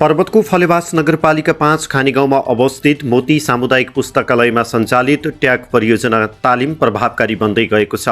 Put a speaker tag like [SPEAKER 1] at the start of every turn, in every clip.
[SPEAKER 1] पर्वतको फलेवास नगरपालिका 5 खानी गाउँमा अवस्थित मोती सामुदायिक पुस्तकालयमा सञ्चालित ट्याग परियोजना तालिम प्रभावकारी बन्दै गएको छ।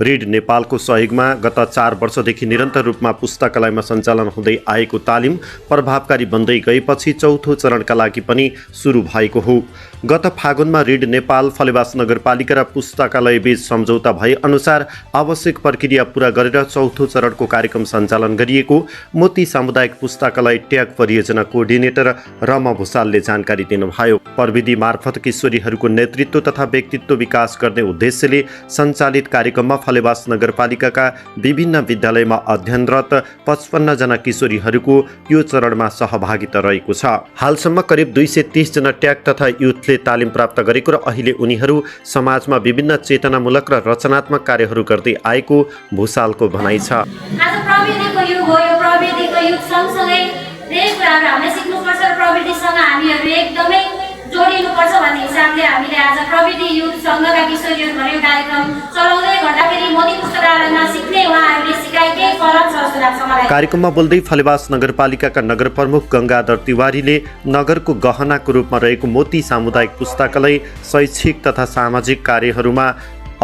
[SPEAKER 1] रिड नेपालको सहयोगमा गत 4 वर्षदेखि निरन्तर रूपमा पुस्तकालयमा सञ्चालन हुँदै आएको तालिम प्रभावकारी बन्दै गएपछि चौथो चरणका लागि पनि सुरु भएको हो। गत फागुनमा रिड नेपाल फलेवास नगरपालिका र पुस्तकालय बीच सम्झौता भए अनुसार आवश्यक प्रक्रिया पूरा गरेर चौथो चरणको कार्यक्रम सञ्चालन गरिएको मोती सामुदायिक पुस्तकालय ट्याग परियोजना कोअर्डिनेटर रमा भुसालले जानकारी दिनुभयो। प्रविधि मार्फत किशोरीहरूको नेतृत्व तथा व्यक्तित्व विकास गर्ने उद्देश्यले सञ्चालित कार्यक्रममा फलेवास नगरपालिकाका विभिन्न विद्यालयमा अध्ययनरत 55 जना किशोरीहरूको यो चरणमा सहभागिता रहेको छ। हालसम्म करिब 230 जना ट्याग तथा युथले तालिम प्राप्त गरेको र अहिले उनीहरू समाजमा विभिन्न चेतनामूलक र रचनात्मक कार्यहरू गर्दै आएको भुसालको भनाइ छ।
[SPEAKER 2] आज प्रविधिको युग हो। यो प्रविधिको युग सँगसँगै धेरै कुराहरू हामीले सिक्नुपर्छ र प्रविधिसँग हामीहरू एकदमै जोडिनुपर्छ भन्ने हिसाबले हामीले आज प्रविधि युगसँगका किशोरीहरू भन्ने कार्यक्रम चलाउँदै गर्दाखेरि मोती पुस्तकालयमा सिक्ने उहाँहरूले सिकाएकै फरक छ जस्तो लाग्छ मलाई।
[SPEAKER 1] कार्यक्रममा बोल्दै फलेवास नगरपालिकाका नगर प्रमुख गंगाधर तिवारीले नगरको गहनाको रूपमा रहेको मोती सामुदायिक पुस्तकालय शैक्षिक तथा सामाजिक कार्यहरूमा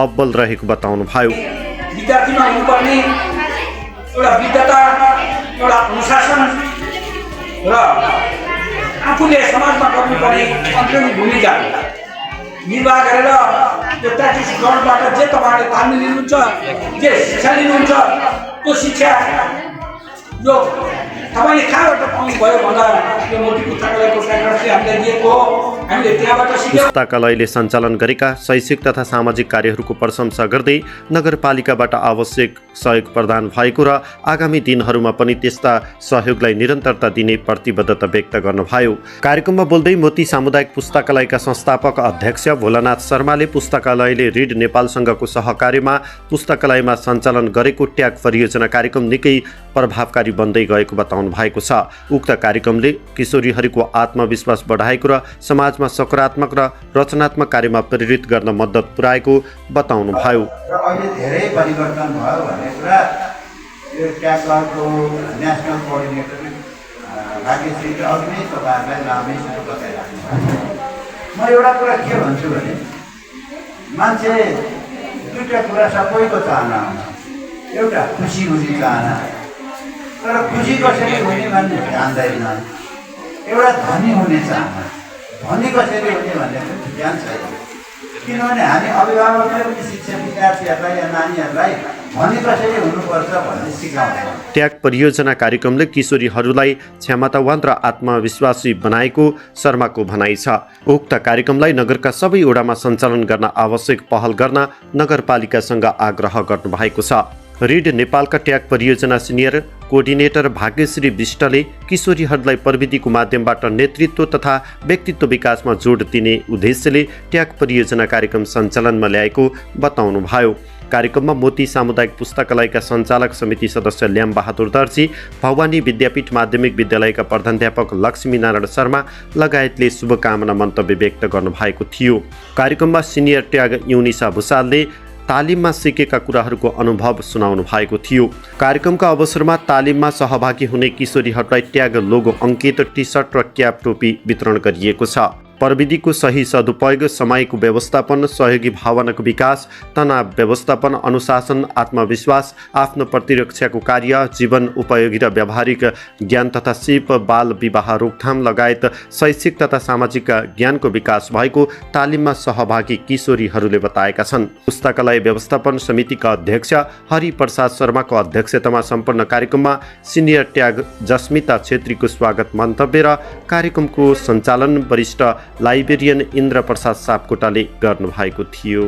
[SPEAKER 1] अव्वल रहेको बताउनुभयो।
[SPEAKER 3] विद्यार्थीमा हुनुपर्ने एउटा विद्वता, एउटा अनुशासन र आफूले समाजमा गर्नुपर्ने अग्रणी भूमिका निर्वाह गरेर यो प्र्याक्टिस ग्राउन्डबाट जे तपाईँहरूले तालिम लिनुहुन्छ, जे शिक्षा लिनुहुन्छ, त्यो शिक्षा यो तपाईँले कहाँबाट पाउनुभयो भन्दा यो मोती पुस्तकालयको फ्याकल्टीले हामीलाई दिएको हो। हामीले त्यहाँबाट सिक्यौँ।
[SPEAKER 1] पुस्तकालयले सञ्चालन गरेका शैक्षिक तथा सामाजिक कार्यहरूको प्रशंसा गर्दै नगरपालिकाबाट आवश्यक सहयोग प्रदान भएको र आगामी दिनहरूमा पनि त्यस्ता सहयोगलाई निरन्तरता दिने प्रतिबद्धता व्यक्त गर्नुभयो। कार्यक्रममा बोल्दै मोती सामुदायिक पुस्तकालयका संस्थापक अध्यक्ष भोलानाथ शर्माले पुस्तकालयले रिड नेपालसँगको सहकार्यमा पुस्तकालयमा सञ्चालन गरेको ट्याग परियोजना कार्यक्रम निकै प्रभावकारी बन्दै गएको बताउनु भएको छ। उक्त कार्यक्रमले किशोरीहरूको आत्मविश्वास बढाएको र समाजमा सकारात्मक र रचनात्मक कार्यमा प्रेरित गर्न मद्दत पुर्याएको बताउनुभयो।
[SPEAKER 4] र अहिले धेरै परिवर्तन भयो भन्ने कुरा यो ट्यागको नेसनल कोअर्डिनेटर भाग्यश्रीले अघि नै तपाईँहरूलाई लामैसँग बताइराख्नु भएको। म एउटा कुरा के भन्छु भने मान्छे दुईवटा कुरा सबैको चाहना हुन्छ। एउटा खुसी हुने चाहना, तर खुसी कसरी हुने भन्ने जान्दैन। एउटा धनी हुने चाहना, धनी कसरी हुने भन्ने पनि ज्ञान छैन। किनभने हामी अभिभावकले पनि शिक्षक विद्यार्थीहरूलाई या नानीहरूलाई धनी कसरी हुनुपर्छ भन्ने सिकाउँछौँ।
[SPEAKER 1] ट्याग परियोजना कार्यक्रमले किशोरीहरूलाई क्षमतावान र आत्मविश्वासी बनाएको शर्माको भनाइ छ। उक्त कार्यक्रमलाई नगरका सबै वडामा सञ्चालन गर्न आवश्यक पहल गर्न नगरपालिकासँग आग्रह गर्नुभएको छ। रिड नेपालका ट्याग परियोजना सिनियर कोअर्डिनेटर भाग्यश्री विष्टले किशोरीहरूलाई प्रविधिको माध्यमबाट नेतृत्व तथा व्यक्तित्व विकासमा जोड दिने उद्देश्यले ट्याग परियोजना कार्यक्रम सञ्चालनमा ल्याएको बताउनुभयो। कार्यक्रममा मोती सामुदायिक पुस्तकालयका सञ्चालक समिति सदस्य ल्याम बहादुर दर्जी, भवानी विद्यापीठ माध्यमिक विद्यालयका प्रधानाध्यापक लक्ष्मीनारायण शर्मा लगायतले शुभकामना मन्तव्य व्यक्त गर्नुभएको थियो। कार्यक्रममा सिनियर ट्याग युनिसा भुसालले तालिममा सिकेका कुराहरूको अनुभव सुनाउनु भएको थियो। कार्यक्रमका अवसरमा तालिममा सहभागी हुने किशोरीहरूलाई ट्याग लोगो अङ्कित टी सर्ट र क्याप टोपी वितरण गरिएको छ। प्रविधिको सही सदुपयोग, समयको व्यवस्थापन, सहयोगी भावनाको विकास, तनाव व्यवस्थापन, अनुशासन, आत्मविश्वास, आफ्नो प्रतिरक्षाको कार्य, जीवन उपयोगी र व्यावहारिक ज्ञान तथा सिप, बाल विवाह रोकथाम लगायत शैक्षिक तथा सामाजिक ज्ञानको विकास भएको तालिममा सहभागी किशोरीहरूले बताएका छन्। पुस्तकालय व्यवस्थापन समितिका अध्यक्ष हरिप्रसाद शर्माको अध्यक्षतामा सम्पन्न कार्यक्रममा सिनियर ट्याग जस्मिता छेत्रीको स्वागत मन्तव्य र कार्यक्रमको सञ्चालन वरिष्ठ लाइब्रेरियन इन्द्र प्रसाद सापकोटाले गर्नुभएको थियो।